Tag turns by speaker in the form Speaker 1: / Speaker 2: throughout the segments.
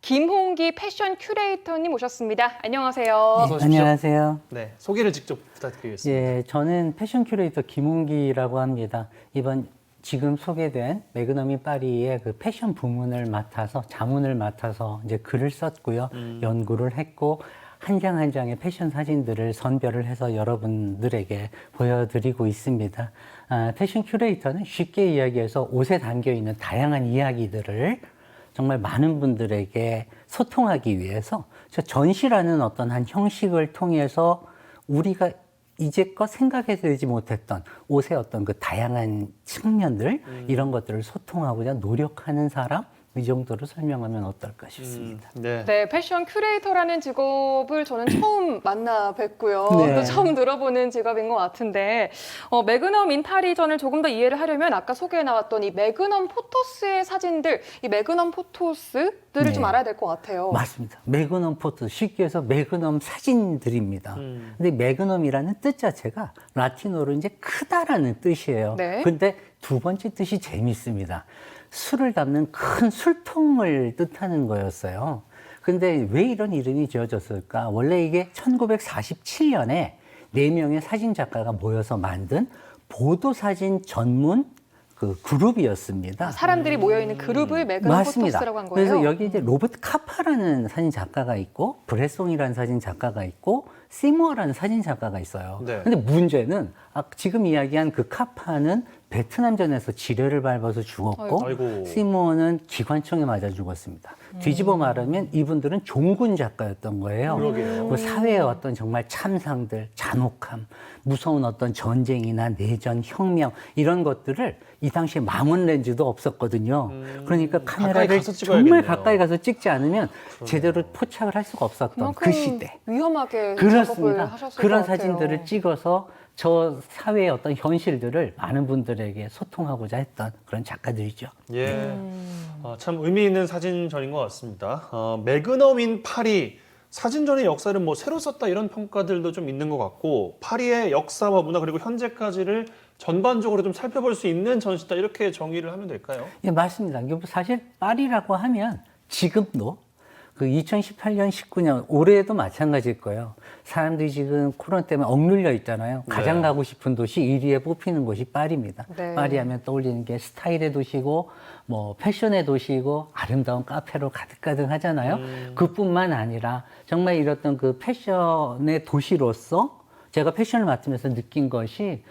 Speaker 1: 김홍기 패션 큐레이터님 오셨습니다. 안녕하세요.
Speaker 2: 어서 오십시오.
Speaker 3: 안녕하세요.
Speaker 2: 네, 소개를 직접 부탁드리겠습니다.
Speaker 3: 예, 저는 패션 큐레이터 김홍기라고 합니다. 이번 지금 소개된 매그넘인 파리의 그 패션 부문을 맡아서 자문을 맡아서 이제 글을 썼고요. 연구를 했고 한 장 한 장의 패션 사진들을 선별을 해서 여러분들에게 보여드리고 있습니다. 패션 큐레이터는 쉽게 이야기해서 옷에 담겨 있는 다양한 이야기들을 정말 많은 분들에게 소통하기 위해서 전시라는 어떤 한 형식을 통해서 우리가 이제껏 생각해내지 못했던 옷의 어떤 그 다양한 측면들 이런 것들을 소통하고자 노력하는 사람 이 정도로 설명하면 어떨까 싶습니다.
Speaker 2: 네.
Speaker 1: 네, 패션 큐레이터라는 직업을 저는 처음 만나 뵙고요.
Speaker 3: 네.
Speaker 1: 또 처음 들어보는 직업인 것 같은데 매그넘 인 파리전을 조금 더 이해를 하려면 아까 소개해 나왔던 이 매그넘 포토스의 사진들, 이 매그넘 포토스들을
Speaker 3: 네.
Speaker 1: 좀 알아야 될 것 같아요.
Speaker 3: 맞습니다. 매그넘 포토, 쉽게 해서 매그넘 사진들입니다. 근데 매그넘이라는 뜻 자체가 라틴어로 이제 크다라는 뜻이에요.
Speaker 1: 네.
Speaker 3: 근데 두 번째 뜻이 재밌습니다. 술을 담는 큰 술통을 뜻하는 거였어요. 근데 왜 이런 이름이 지어졌을까? 원래 이게 1947년에 4명의 사진 작가가 모여서 만든 보도사진 전문 그 그룹이었습니다.
Speaker 1: 사람들이 모여있는 그룹을 매그넘
Speaker 3: 맞습니다.
Speaker 1: 포토스라고 한 거예요.
Speaker 3: 그래서 여기 이제 로버트 카파라는 사진 작가가 있고 브레송이라는 사진 작가가 있고 시모어라는 사진 작가가 있어요.
Speaker 2: 네.
Speaker 3: 근데 문제는 지금 이야기한 그 카파는 베트남전에서 지뢰를 밟아서 죽었고
Speaker 2: 아이고.
Speaker 3: 시모어는 기관총에 맞아 죽었습니다. 뒤집어 말하면 이분들은 종군 작가였던 거예요.
Speaker 2: 그러게요.
Speaker 3: 그 사회의 어떤 정말 참상들, 잔혹함, 무서운 어떤 전쟁이나 내전, 혁명 이런 것들을 이 당시에 망원 렌즈도 없었거든요. 그러니까 카메라를
Speaker 2: 가까이 가서
Speaker 3: 정말
Speaker 2: 찍어야겠네요.
Speaker 3: 가까이 가서 찍지 않으면 제대로 포착을 할 수가 없었던
Speaker 1: 그만큼
Speaker 3: 그 시대.
Speaker 1: 위험하게 작업을
Speaker 3: 그렇습니다.
Speaker 1: 하셨을
Speaker 3: 그런
Speaker 1: 것 같아요.
Speaker 3: 사진들을 찍어서 저 사회의 어떤 현실들을 많은 분들에게 소통하고자 했던 그런 작가들이죠.
Speaker 2: 예. 참 의미 있는 사진전인 것 같습니다. 매그넘인 파리 사진전의 역사를 뭐 새로 썼다 이런 평가들도 좀 있는 것 같고 파리의 역사와 문화 그리고 현재까지를 전반적으로 좀 살펴볼 수 있는 전시다 이렇게 정의를 하면 될까요?
Speaker 3: 예, 맞습니다. 이게 사실 파리라고 하면 지금도 그 2018년, 19년 올해도 마찬가지일 거예요. 사람들이 지금 코로나 때문에 억눌려 있잖아요. 가장 가고 싶은 도시 1위에 뽑히는 곳이 파리입니다.
Speaker 1: 네.
Speaker 3: 파리 하면 떠올리는 게 스타일의 도시고 뭐 패션의 도시고 아름다운 카페로 가득가득 하잖아요. 그뿐만 아니라 정말 이랬던 그 패션의 도시로서 제가 패션을 맡으면서 느낀 것이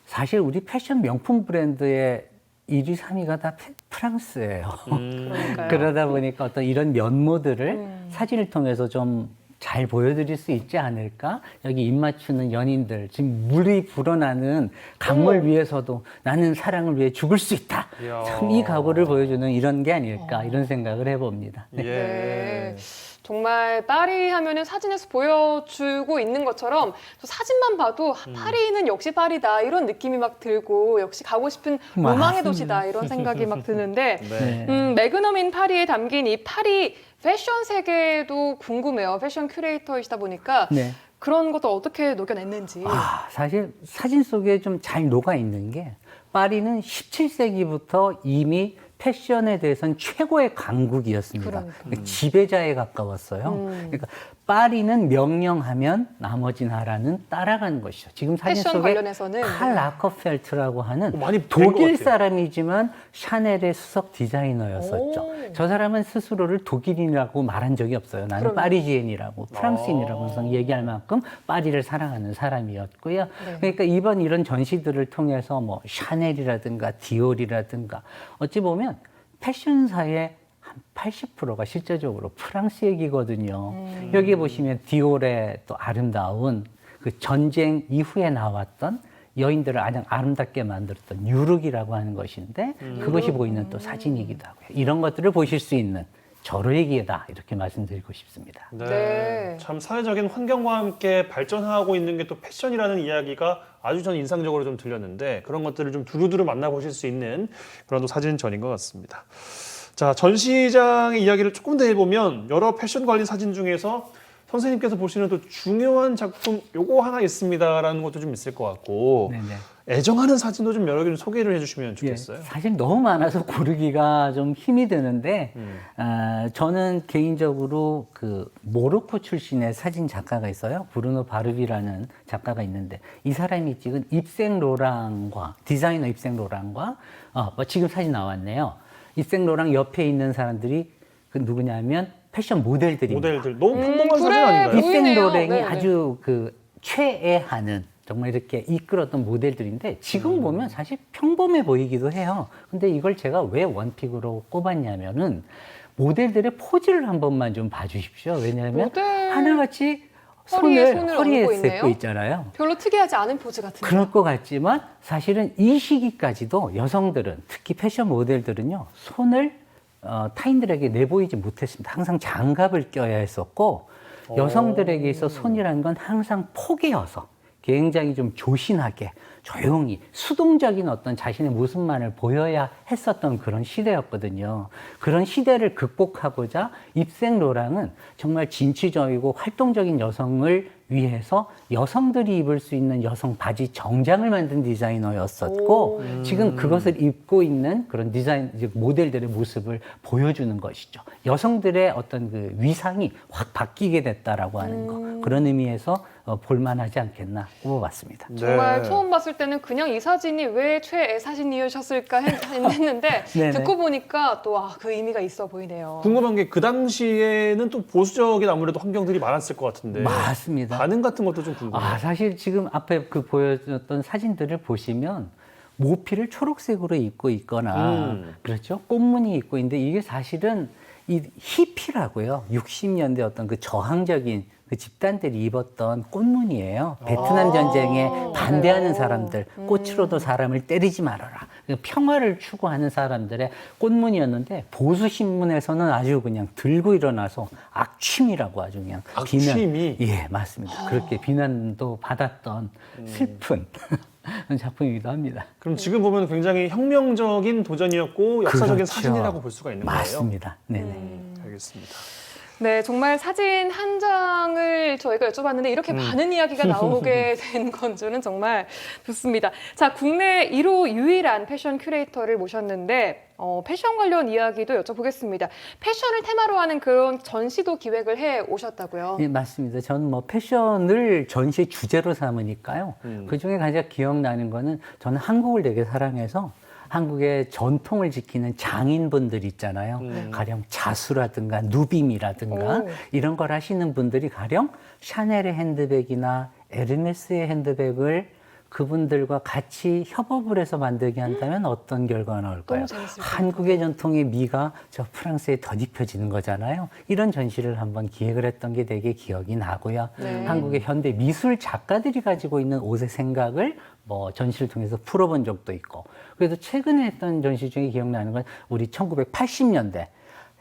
Speaker 3: 사실 우리 패션 명품 브랜드의 1위, 3위가 다 프랑스예요.
Speaker 1: 그러니까요.
Speaker 3: 그러다 보니까 어떤 이런 면모들을 사진을 통해서 좀 잘 보여드릴 수 있지 않을까? 여기 입 맞추는 연인들, 지금 물이 불어나는 강물 위에서도 나는 사랑을 위해 죽을 수 있다.
Speaker 2: 이야.
Speaker 3: 참 이 각오를 보여주는 이런 게 아닐까 이런 생각을 해봅니다.
Speaker 2: 예.
Speaker 1: 네. 정말 파리 하면은 사진에서 보여주고 있는 것처럼 저 사진만 봐도 파리는 역시 파리다 이런 느낌이 막 들고 역시 가고 싶은 로망의
Speaker 3: 맞습니다.
Speaker 1: 도시다 이런 생각이 막 드는데
Speaker 2: 네.
Speaker 1: 매그넘인 파리에 담긴 이 파리 패션 세계도 궁금해요. 패션 큐레이터이시다 보니까
Speaker 3: 네.
Speaker 1: 그런 것도 어떻게 녹여냈는지.
Speaker 3: 사실 사진 속에 좀 잘 녹아 있는 게 파리는 17세기부터 이미 패션에 대해서는 최고의 강국이었습니다.
Speaker 1: 그러니까요.
Speaker 3: 지배자에 가까웠어요. 그러니까 파리는 명령하면 나머지 나라는 따라가는 것이죠. 지금 사진
Speaker 1: 패션
Speaker 3: 속에
Speaker 1: 관련해서는
Speaker 3: 칼 라커펠트라고 하는
Speaker 2: 많이 뵌것
Speaker 3: 독일
Speaker 2: 같아요.
Speaker 3: 사람이지만 샤넬의 수석 디자이너였었죠.
Speaker 1: 오.
Speaker 3: 저 사람은 스스로를 독일인이라고 말한 적이 없어요. 나는
Speaker 1: 그럼요.
Speaker 3: 파리지엔이라고 프랑스인이라고 항상 얘기할 만큼 파리를 사랑하는 사람이었고요.
Speaker 1: 네.
Speaker 3: 그러니까 이번 이런 전시들을 통해서 뭐 샤넬이라든가 디올이라든가 어찌 보면 패션사의 한 80%가 실제적으로 프랑스 얘기거든요. 여기 보시면 디올의 또 아름다운 그 전쟁 이후에 나왔던 여인들을 가장 아름답게 만들었던 유룩이라고 하는 것인데 그것이 보이는 또 사진이기도 하고요. 이런 것들을 보실 수 있는 절호의 기회다 이렇게 말씀드리고 싶습니다.
Speaker 2: 네.
Speaker 1: 네.
Speaker 2: 참 사회적인 환경과 함께 발전하고 있는 게 또 패션이라는 이야기가 아주 전 인상적으로 좀 들렸는데 그런 것들을 좀 두루두루 만나보실 수 있는 그런 또 사진전인 것 같습니다. 자, 전시장의 이야기를 조금 더 해보면 여러 패션 관련 사진 중에서 선생님께서 보시는 또 중요한 작품 요거 하나 있습니다라는 것도 좀 있을 것 같고
Speaker 3: 네네.
Speaker 2: 애정하는 사진도 좀 여러 개를 소개를 해주시면 좋겠어요.
Speaker 3: 예, 사실 너무 많아서 고르기가 좀 힘이 드는데 저는 개인적으로 그 모로코 출신의 사진 작가가 있어요. 브루노 바르비라는 작가가 있는데 이 사람이 찍은 입생 로랑과 디자이너 입생 로랑과 지금 사진 나왔네요. 입생 로랑 옆에 있는 사람들이 그 누구냐면 패션 모델들입니다.
Speaker 2: 모델들 너무 평범한 사진
Speaker 1: 그래,
Speaker 2: 아닌가요?
Speaker 1: 보이네요.
Speaker 3: 입생 로랭이
Speaker 1: 네네.
Speaker 3: 아주 그 최애하는 정말 이렇게 이끌었던 모델들인데 지금 보면 사실 평범해 보이기도 해요. 근데 이걸 제가 왜 원픽으로 꼽았냐면은 모델들의 포즈를 한 번만 좀 봐주십시오. 왜냐하면
Speaker 1: 모델
Speaker 3: 하나같이
Speaker 1: 허리에
Speaker 3: 손을
Speaker 1: 손을
Speaker 3: 허리에
Speaker 1: 얹고 있네요.
Speaker 3: 얹고 있잖아요.
Speaker 1: 별로 특이하지 않은 포즈 같은데.
Speaker 3: 그럴 것 같지만 사실은 이 시기까지도 여성들은 특히 패션 모델들은요 손을 타인들에게 내보이지 못했습니다. 항상 장갑을 껴야 했었고 여성들에게 있어 손이라는 건 항상 포개여서 굉장히 좀 조신하게 조용히 수동적인 어떤 자신의 모습만을 보여야 했었던 그런 시대였거든요. 그런 시대를 극복하고자 입생 로랑은 정말 진취적이고 활동적인 여성을 위해서 여성들이 입을 수 있는 여성 바지 정장을 만든 디자이너였었고 지금 그것을 입고 있는 그런 디자인 모델들의 모습을 보여주는 것이죠. 여성들의 어떤 그 위상이 확 바뀌게 됐다라고 하는 거 그런 의미에서 볼만하지 않겠나 꼽아봤습니다.
Speaker 1: 정말
Speaker 2: 네.
Speaker 1: 처음 봤을 때는 그냥 이 사진이 왜 최애 사진이셨을까 했는데
Speaker 3: 네네.
Speaker 1: 듣고 보니까 또 그 의미가 있어 보이네요.
Speaker 2: 궁금한 게 그 당시에는 또 보수적인 아무래도 환경들이 많았을 것 같은데
Speaker 3: 맞습니다.
Speaker 2: 반응 같은 것도 좀 궁금해요.
Speaker 3: 사실 지금 앞에 그 보여줬던 사진들을 보시면 모피를 초록색으로 입고 있거나 그렇죠? 꽃무늬 입고 있는데 이게 사실은 이 히피라고요. 60년대 어떤 그 저항적인 그 집단들이 입었던 꽃무늬예요. 베트남 전쟁에 반대하는 사람들, 꽃으로도 사람을 때리지 말아라. 평화를 추구하는 사람들의 꽃무늬였는데 보수 신문에서는 아주 그냥 들고 일어나서 악취미라고 아주 그냥
Speaker 2: 악취미?
Speaker 3: 예, 맞습니다. 그렇게 비난도 받았던 슬픈 작품이기도 합니다.
Speaker 2: 그럼 지금 보면 굉장히 혁명적인 도전이었고 역사적인
Speaker 3: 그렇죠.
Speaker 2: 사진이라고 볼 수가 있는 거예요.
Speaker 3: 맞습니다. 네네.
Speaker 2: 알겠습니다.
Speaker 1: 네, 정말 사진 한 장을 저희가 여쭤봤는데 이렇게 많은 이야기가 나오게 된 건줄은 정말 좋습니다. 자, 국내 1호 유일한 패션 큐레이터를 모셨는데 패션 관련 이야기도 여쭤보겠습니다. 패션을 테마로 하는 그런 전시도 기획을 해 오셨다고요?
Speaker 3: 네, 맞습니다. 저는 뭐 패션을 전시 주제로 삼으니까요. 그 중에 가장 기억나는 거는 저는 한국을 되게 사랑해서 한국의 전통을 지키는 장인분들 있잖아요. 가령 자수라든가 누빔이라든가
Speaker 1: 오.
Speaker 3: 이런 걸 하시는 분들이 가령 샤넬의 핸드백이나 에르메스의 핸드백을 그분들과 같이 협업을 해서 만들게 한다면 어떤 결과가 나올까요?
Speaker 1: 너무 재밌을 것
Speaker 3: 한국의 전통의 미가 저 프랑스에 덧입혀지는 거잖아요. 이런 전시를 한번 기획을 했던 게 되게 기억이 나고요.
Speaker 1: 네.
Speaker 3: 한국의 현대 미술 작가들이 가지고 있는 옷의 생각을 뭐 전시를 통해서 풀어본 적도 있고. 그래도 최근에 했던 전시 중에 기억나는 건 우리 1980년대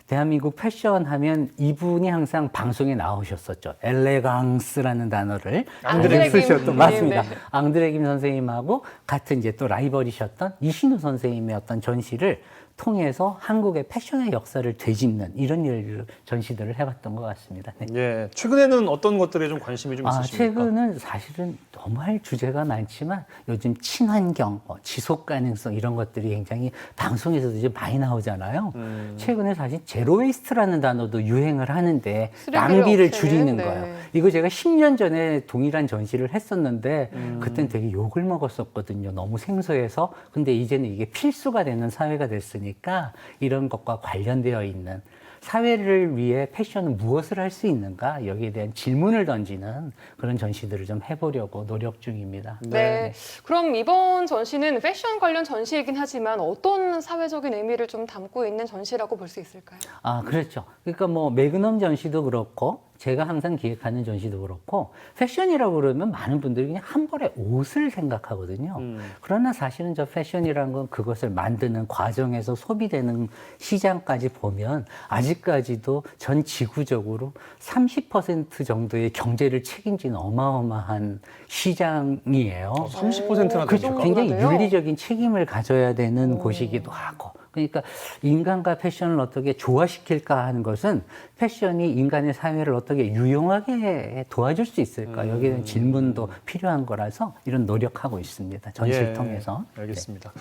Speaker 3: 대한민국 패션 하면 이분이 항상 방송에 나오셨었죠. 엘레강스라는 단어를
Speaker 1: 앙드레 김
Speaker 3: 쓰셨던 맞습니다.
Speaker 1: 네.
Speaker 3: 앙드레 김 선생님하고 같은 이제 또 라이벌이셨던 이신우 선생님의 어떤 전시를 통해서 한국의 패션의 역사를 되짚는 이런 일을 전시들을 해봤던 것 같습니다. 네.
Speaker 2: 예, 최근에는 어떤 것들에 좀 관심이 좀 있으십니까?
Speaker 3: 최근은 사실은 너무 할 주제가 많지만 요즘 친환경, 지속 가능성 이런 것들이 굉장히 방송에서도 이제 많이 나오잖아요. 최근에 사실 제로 웨이스트라는 단어도 유행을 하는데
Speaker 1: 쓰레기를
Speaker 3: 낭비를
Speaker 1: 없애는,
Speaker 3: 줄이는
Speaker 1: 네.
Speaker 3: 거예요. 이거 제가 10년 전에 동일한 전시를 했었는데 그땐 되게 욕을 먹었었거든요. 너무 생소해서. 근데 이제는 이게 필수가 되는 사회가 됐으니까 이런 것과 관련되어 있는 사회를 위해 패션은 무엇을 할 수 있는가 여기에 대한 질문을 던지는 그런 전시들을 좀 해보려고 노력 중입니다.
Speaker 1: 네. 그럼 이번 전시는 패션 관련 전시이긴 하지만 어떤 사회적인 의미를 좀 담고 있는 전시라고 볼 수 있을까요?
Speaker 3: 그렇죠. 그러니까 뭐 매그넘 전시도 그렇고 제가 항상 기획하는 전시도 그렇고 패션이라고 그러면 많은 분들이 그냥 한 벌의 옷을 생각하거든요. 그러나 사실은 저 패션이라는 건 그것을 만드는 과정에서 소비되는 시장까지 보면 아직까지도 전 지구적으로 30% 정도의 경제를 책임지는 어마어마한 시장이에요.
Speaker 2: 30%나
Speaker 3: 그렇죠.
Speaker 2: 되니까.
Speaker 3: 굉장히
Speaker 1: 그러네요.
Speaker 3: 윤리적인 책임을 가져야 되는 곳이기도 하고 그러니까 인간과 패션을 어떻게 조화시킬까 하는 것은 패션이 인간의 사회를 어떻게 유용하게 도와줄 수 있을까? 여기에는 질문도 필요한 거라서 이런 노력하고 있습니다. 전시를
Speaker 2: 예,
Speaker 3: 통해서.
Speaker 2: 알겠습니다.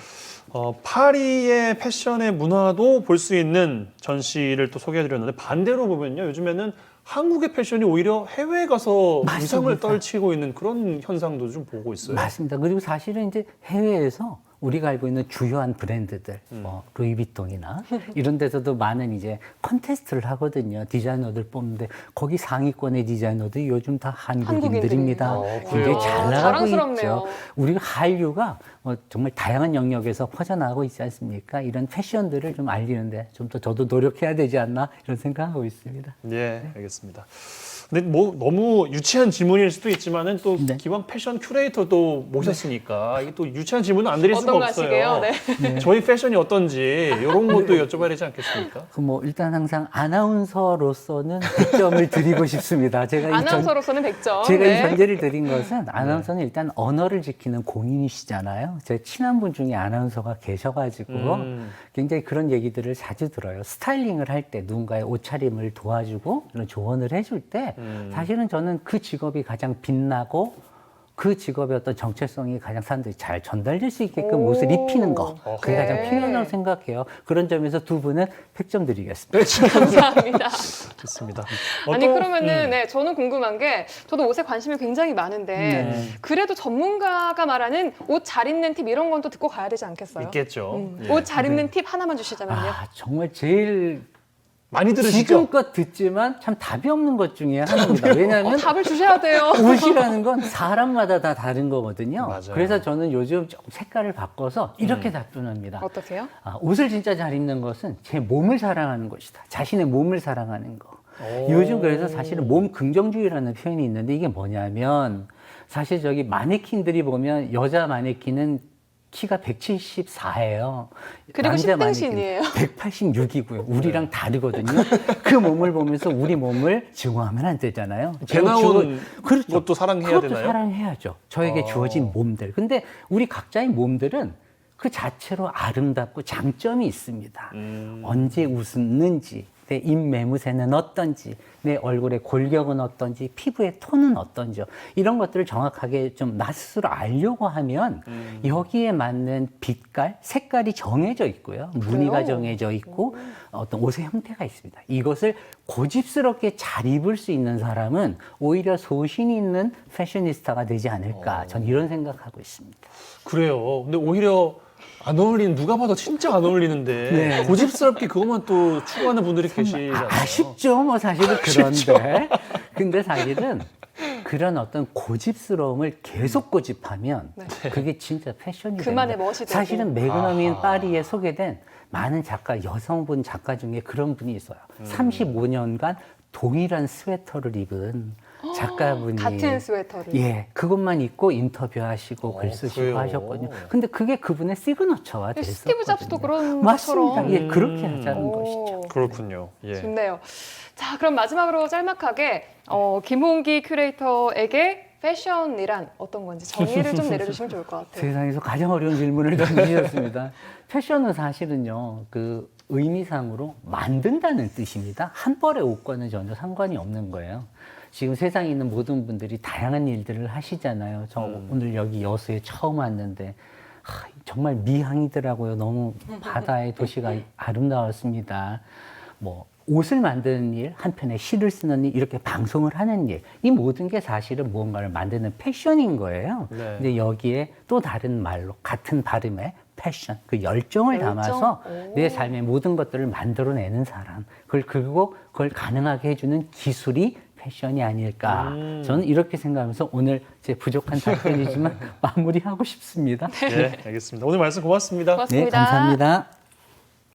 Speaker 2: 파리의 패션의 문화도 볼 수 있는 전시를 또 소개해드렸는데 반대로 보면요. 요즘에는 한국의 패션이 오히려 해외에 가서
Speaker 3: 맞습니다.
Speaker 2: 위상을 떨치고 있는 그런 현상도 좀 보고 있어요.
Speaker 3: 맞습니다. 그리고 사실은 이제 해외에서 우리가 알고 있는 주요한 브랜드들, 뭐 루이비통이나 이런 데서도 많은 이제 컨테스트를 하거든요. 디자이너들 뽑는데 거기 상위권의 디자이너들이 요즘 다 한국인들입니다.
Speaker 1: 한국인들이에요.
Speaker 3: 굉장히 잘 나가고
Speaker 1: 자랑스럽네요.
Speaker 3: 있죠. 우리가 한류가 정말 다양한 영역에서 퍼져나가고 있지 않습니까? 이런 패션들을 좀 알리는데 좀 더 저도 노력해야 되지 않나 이런 생각하고 있습니다.
Speaker 2: 예, 알겠습니다. 근데 뭐 너무 유치한 질문일 수도 있지만은 또
Speaker 3: 네.
Speaker 2: 기왕 패션 큐레이터도 모셨으니까 이게 또 유치한 질문은 안 드릴 수가
Speaker 1: 어떤 거
Speaker 2: 없어요.
Speaker 1: 하시게요? 네.
Speaker 2: 저희 패션이 어떤지 이런 것도 여쭤봐야 되지 않겠습니까?
Speaker 3: 그 뭐 일단 항상 아나운서로서는 100점을 드리고 싶습니다. 제가
Speaker 1: 아나운서로서는 100점.
Speaker 3: 제가 이
Speaker 1: 네.
Speaker 3: 전제를 드린 것은 아나운서는 일단 언어를 지키는 공인이시잖아요. 제 친한 분 중에 아나운서가 계셔가지고 굉장히 그런 얘기들을 자주 들어요. 스타일링을 할 때 누군가의 옷차림을 도와주고 이런 조언을 해줄 때 사실은 저는 그 직업이 가장 빛나고 그 직업의 어떤 정체성이 가장 사람들이 잘 전달될 수 있게끔
Speaker 1: 오.
Speaker 3: 옷을 입히는 거 그게
Speaker 1: 네.
Speaker 3: 가장 필요하다고 생각해요. 그런 점에서 두 분은 100점 드리겠습니다.
Speaker 1: 감사합니다.
Speaker 2: 좋습니다.
Speaker 1: 아니
Speaker 2: 또,
Speaker 1: 그러면은 네, 저는 궁금한 게 저도 옷에 관심이 굉장히 많은데
Speaker 3: 네.
Speaker 1: 그래도 전문가가 말하는 옷 잘 입는 팁 이런 건 또 듣고 가야 되지 않겠어요?
Speaker 2: 있겠죠. 예.
Speaker 1: 옷 잘 입는 팁 하나만 주시자면요.
Speaker 3: 아, 정말 제일
Speaker 2: 많이 들으시죠?
Speaker 3: 지금껏 듣지만 참 답이 없는 것 중에 하나입니다. 왜냐하면
Speaker 1: 답을 주셔야 돼요.
Speaker 3: 옷이라는 건 사람마다 다 다른 거거든요.
Speaker 2: 맞아요.
Speaker 3: 그래서 저는 요즘 좀 색깔을 바꿔서 이렇게 답변합니다.
Speaker 1: 어떠세요?
Speaker 3: 옷을 진짜 잘 입는 것은 제 몸을 사랑하는 것이다. 자신의 몸을 사랑하는 거.
Speaker 2: 오.
Speaker 3: 요즘 그래서 사실은 몸 긍정주의라는 표현이 있는데 이게 뭐냐면 사실 저기 마네킹들이 보면 여자 마네킹은 키가 174예요.
Speaker 1: 그리고 10등신이에요.
Speaker 3: 186이고요. 우리랑 다르거든요. 그 몸을 보면서 우리 몸을 증오하면 안 되잖아요.
Speaker 2: 배 나온
Speaker 3: 그렇죠.
Speaker 2: 것도 사랑해야
Speaker 3: 그것도
Speaker 2: 되나요?
Speaker 3: 사랑해야죠. 저에게 주어진 몸들. 근데 우리 각자의 몸들은 그 자체로 아름답고 장점이 있습니다. 언제 웃는지, 내 입매무새는 어떤지, 내 얼굴의 골격은 어떤지, 피부의 톤은 어떤지 이런 것들을 정확하게 좀 나 스스로 알려고 하면 여기에 맞는 빛깔, 색깔이 정해져 있고요. 무늬가 정해져 있고 어떤 옷의 형태가 있습니다. 이것을 고집스럽게 잘 입을 수 있는 사람은 오히려 소신이 있는 패셔니스타가 되지 않을까 저는 이런 생각하고 있습니다.
Speaker 2: 그래요. 근데 오히려 안 어울리는 누가 봐도 진짜 안 어울리는데
Speaker 3: 네.
Speaker 2: 고집스럽게 그것만 또 추구하는 분들이 계시잖아요.
Speaker 3: 아쉽죠, 뭐 사실은 그런데. 근데 사실은 그런 어떤 고집스러움을 계속 고집하면 그게 진짜 패션이
Speaker 1: 그만의
Speaker 3: 됩니다.
Speaker 1: 멋이 되고.
Speaker 3: 사실은 매그넘인 파리에 소개된 많은 작가, 여성분 작가 중에 그런 분이 있어요. 35년간 동일한 스웨터를 입은 작가분이
Speaker 1: 같은 스웨터를.
Speaker 3: 예, 그것만 입고 인터뷰하시고 글 쓰시고
Speaker 2: 그래요?
Speaker 3: 하셨거든요. 근데 그게 그분의 시그너처가 됐었거든요.
Speaker 1: 스티브 잡스도 그런
Speaker 3: 맞습니다.
Speaker 1: 것처럼.
Speaker 3: 예, 그렇게 하자는
Speaker 1: 오.
Speaker 3: 것이죠.
Speaker 2: 그렇군요. 예.
Speaker 1: 좋네요. 자, 그럼 마지막으로 짤막하게 김홍기 큐레이터에게 패션이란 어떤 건지 정의를 좀 내려주시면 좋을 것 같아요.
Speaker 3: 세상에서 가장 어려운 질문을 던지셨습니다. 패션은 사실은요, 그 의미상으로 만든다는 뜻입니다. 한 벌의 옷과는 전혀 상관이 없는 거예요. 지금 세상에 있는 모든 분들이 다양한 일들을 하시잖아요. 저 오늘 여기 여수에 처음 왔는데 정말 미항이더라고요. 너무 바다의 도시가 아름다웠습니다. 뭐 옷을 만드는 일, 한편에 시를 쓰는 일, 이렇게 방송을 하는 일, 이 모든 게 사실은 무언가를 만드는 패션인 거예요.
Speaker 2: 네.
Speaker 3: 근데 여기에 또 다른 말로 같은 발음의 패션, 그 열정을
Speaker 1: 열정?
Speaker 3: 담아서
Speaker 1: 오.
Speaker 3: 내 삶의 모든 것들을 만들어내는 사람, 그리고 그걸 가능하게 해주는 기술이 패션이 아닐까. 저는 이렇게 생각하면서 오늘 제 부족한 답변이지만 마무리하고 싶습니다.
Speaker 2: 네, 알겠습니다. 오늘 말씀 고맙습니다.
Speaker 1: 고맙습니다.
Speaker 3: 네, 감사합니다.